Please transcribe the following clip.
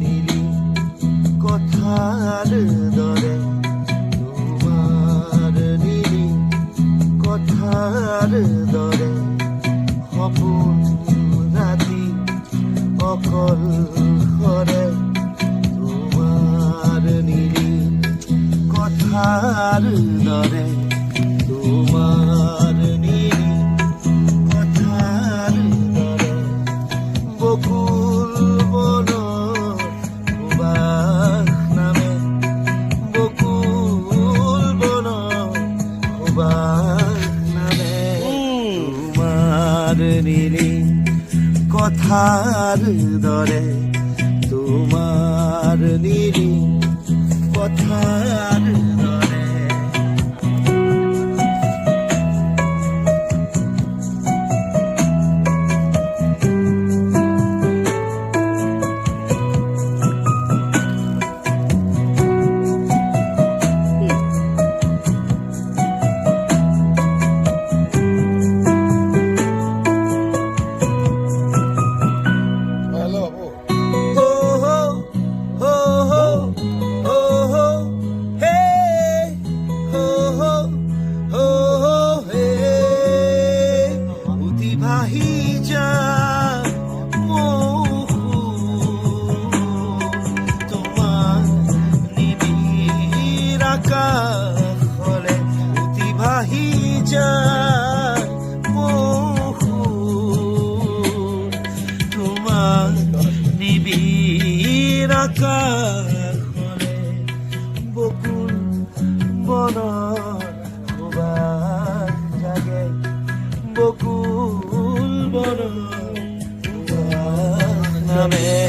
নীলি কথার দরে, তোমার নীলি কথার দরে সপোন ৰাতি অকল কৰে, তোমাৰ নীলি কথাৰ দৰে, তোমাৰ নীলি কথাৰ দৰে বকুল বনৰ সুবাস নামে, বকুল বনৰ সুবাস নামে, তোমাৰ নীলি কথার দরে, তোমার নীলি কথার দরে। বকুল বনৰ সুবাস জাগে, বকুল বনৰ সুবাস নামে।